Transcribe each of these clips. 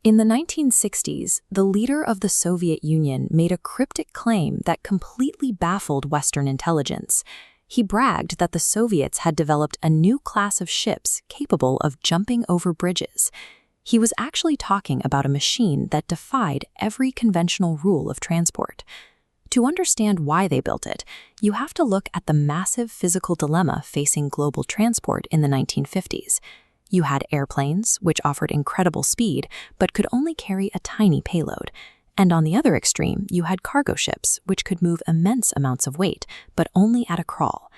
In the 1960s, the leader of the Soviet Union made a cryptic claim that completely baffled Western intelligence. He bragged that the Soviets had developed a new class of ships capable of jumping over bridges. He was actually talking about a machine that defied every conventional rule of transport. To understand why they built it, you have to look at the massive physical dilemma facing global transport in the 1950s. You had airplanes, which offered incredible speed, but could only carry a tiny payload. And on the other extreme, you had cargo ships, which could move immense amounts of weight, but only at a crawl.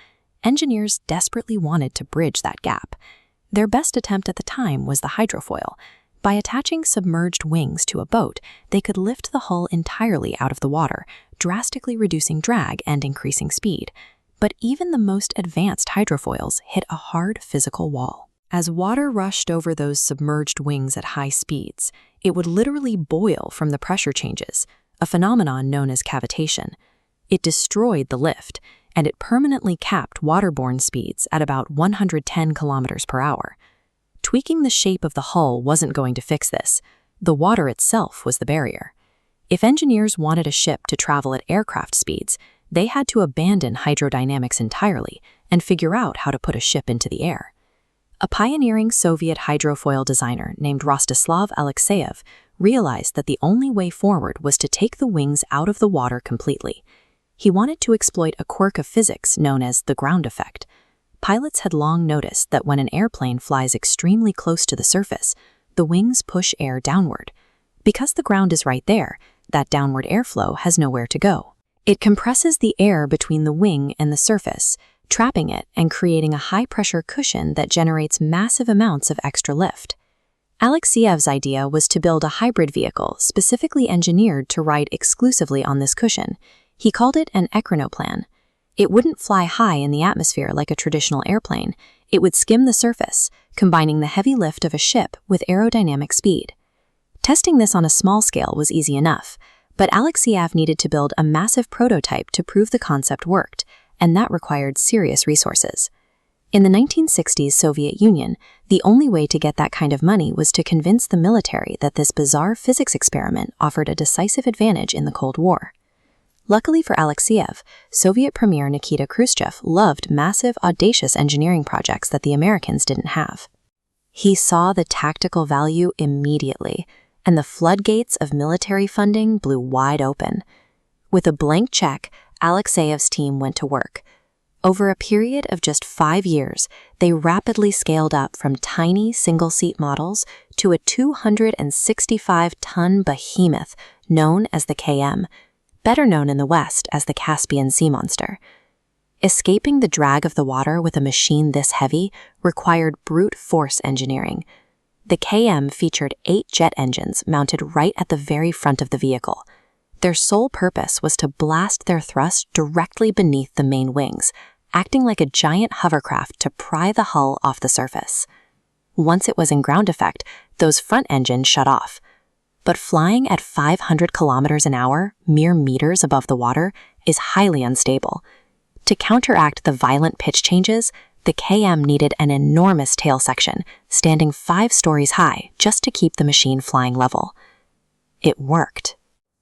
Engineers desperately wanted to bridge that gap. Their best attempt at the time was the hydrofoil. By attaching submerged wings to a boat, they could lift the hull entirely out of the water, drastically reducing drag and increasing speed. But even the most advanced hydrofoils hit a hard physical wall. As water rushed over those submerged wings at high speeds, it would literally boil from the pressure changes, a phenomenon known as cavitation. It destroyed the lift, and it permanently capped waterborne speeds at about 110 kilometers per hour. Tweaking the shape of the hull wasn't going to fix this. The water itself was the barrier. If engineers wanted a ship to travel at aircraft speeds, they had to abandon hydrodynamics entirely and figure out how to put a ship into the air. A pioneering Soviet hydrofoil designer named Rostislav Alexeyev realized that the only way forward was to take the wings out of the water completely. He wanted to exploit a quirk of physics known as the ground effect. Pilots had long noticed that when an airplane flies extremely close to the surface, the wings push air downward. Because the ground is right there, that downward airflow has nowhere to go. It compresses the air between the wing and the surface, trapping it and creating a high-pressure cushion that generates massive amounts of extra lift. Alexeyev's idea was to build a hybrid vehicle specifically engineered to ride exclusively on this cushion. He called it an Ekronoplane. It wouldn't fly high in the atmosphere like a traditional airplane. It would skim the surface, combining the heavy lift of a ship with aerodynamic speed. Testing this on a small scale was easy enough, but Alexeyev needed to build a massive prototype to prove the concept worked, and that required serious resources. In the 1960s Soviet Union, the only way to get that kind of money was to convince the military that this bizarre physics experiment offered a decisive advantage in the Cold War. Luckily for Alexeyev, Soviet Premier Nikita Khrushchev loved massive, audacious engineering projects that the Americans didn't have. He saw the tactical value immediately, and the floodgates of military funding blew wide open. With a blank check, Alexeyev's team went to work. Over a period of just 5 years, they rapidly scaled up from tiny single-seat models to a 265-ton behemoth known as the KM, better known in the West as the Caspian Sea Monster. Escaping the drag of the water with a machine this heavy required brute force engineering. The KM featured 8 jet engines mounted right at the very front of the vehicle. Their sole purpose was to blast their thrust directly beneath the main wings, acting like a giant hovercraft to pry the hull off the surface. Once it was in ground effect, those front engines shut off. But flying at 500 kilometers an hour, mere meters above the water, is highly unstable. To counteract the violent pitch changes, the KM needed an enormous tail section, standing 5 stories high just to keep the machine flying level. It worked.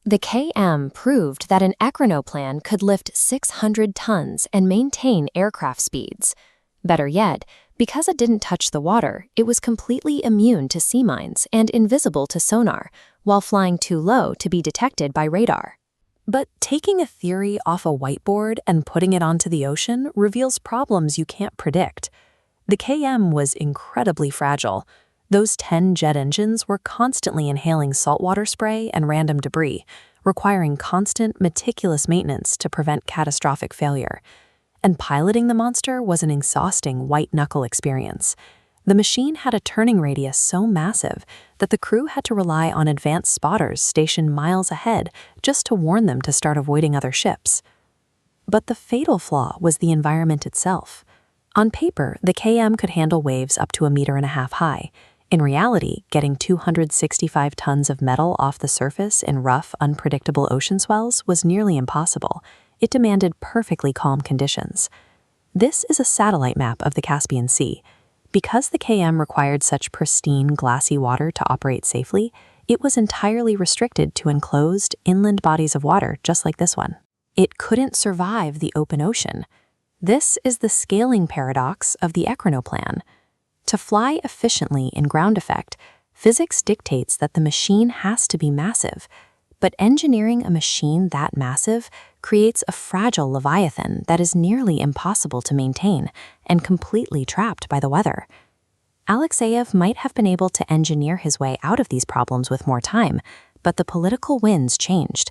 The KM proved that an Ekronoplane could lift 600 tons and maintain aircraft speeds. Better yet, because it didn't touch the water, it was completely immune to sea mines and invisible to sonar, while flying too low to be detected by radar. But taking a theory off a whiteboard and putting it onto the ocean reveals problems you can't predict. The KM was incredibly fragile. Those 10 jet engines were constantly inhaling saltwater spray and random debris, requiring constant, meticulous maintenance to prevent catastrophic failure. And piloting the monster was an exhausting white-knuckle experience. The machine had a turning radius so massive that the crew had to rely on advanced spotters stationed miles ahead just to warn them to start avoiding other ships. But the fatal flaw was the environment itself. On paper, the KM could handle waves up to 1.5 meters high. In reality, getting 265 tons of metal off the surface in rough, unpredictable ocean swells was nearly impossible. It demanded perfectly calm conditions. This is a satellite map of the Caspian Sea. Because the KM required such pristine, glassy water to operate safely, It was entirely restricted to enclosed, inland bodies of water just like this one. It couldn't survive the open ocean. This is the scaling paradox of the Ekronoplane. To fly efficiently in ground effect, physics dictates that the machine has to be massive. But engineering a machine that massive creates a fragile leviathan that is nearly impossible to maintain and completely trapped by the weather. Alexeyev might have been able to engineer his way out of these problems with more time, but the political winds changed.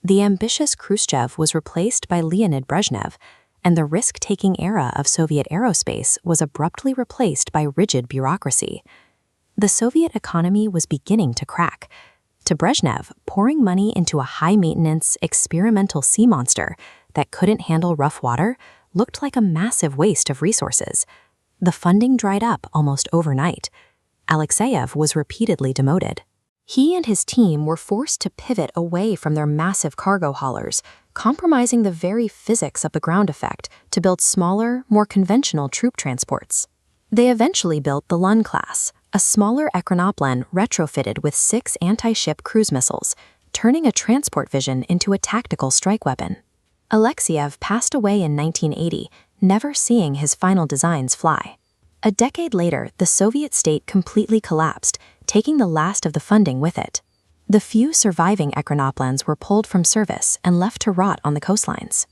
The ambitious Khrushchev was replaced by Leonid Brezhnev, and the risk-taking era of Soviet aerospace was abruptly replaced by rigid bureaucracy. The Soviet economy was beginning to crack. To Brezhnev, pouring money into a high-maintenance, experimental sea monster that couldn't handle rough water looked like a massive waste of resources. The funding dried up almost overnight. Alexeyev was repeatedly demoted. He and his team were forced to pivot away from their massive cargo haulers, compromising the very physics of the ground effect to build smaller, more conventional troop transports. They eventually built the Lun class, a smaller Ekronoplane retrofitted with 6 anti-ship cruise missiles, turning a transport vision into a tactical strike weapon. Alexeyev passed away in 1980, never seeing his final designs fly. A decade later, the Soviet state completely collapsed, taking the last of the funding with it. The few surviving Ekronoplanes were pulled from service and left to rot on the coastlines.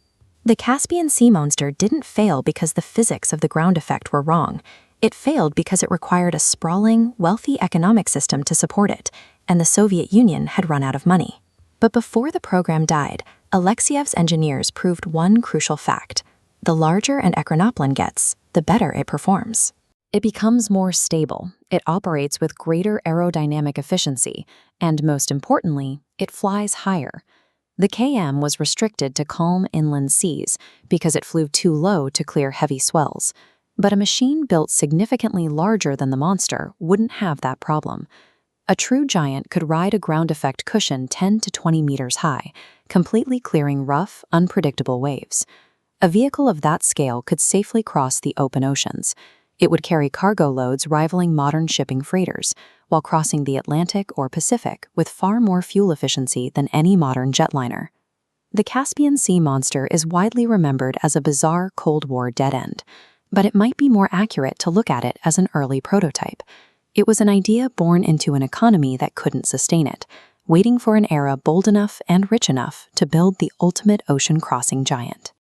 The Caspian Sea monster didn't fail because the physics of the ground effect were wrong. It failed because it required a sprawling, wealthy economic system to support it, and the Soviet Union had run out of money. But before the program died, Alexeyev's engineers proved one crucial fact. The larger an Ekronoplane gets, the better it performs. It becomes more stable, it operates with greater aerodynamic efficiency, and most importantly, it flies higher. The KM was restricted to calm inland seas because it flew too low to clear heavy swells. But a machine built significantly larger than the monster wouldn't have that problem. A true giant could ride a ground effect cushion 10 to 20 meters high, completely clearing rough, unpredictable waves. A vehicle of that scale could safely cross the open oceans. It would carry cargo loads rivaling modern shipping freighters, while crossing the Atlantic or Pacific with far more fuel efficiency than any modern jetliner. The Caspian Sea monster is widely remembered as a bizarre Cold War dead end. But it might be more accurate to look at it as an early prototype. It was an idea born into an economy that couldn't sustain it, waiting for an era bold enough and rich enough to build the ultimate ocean-crossing giant.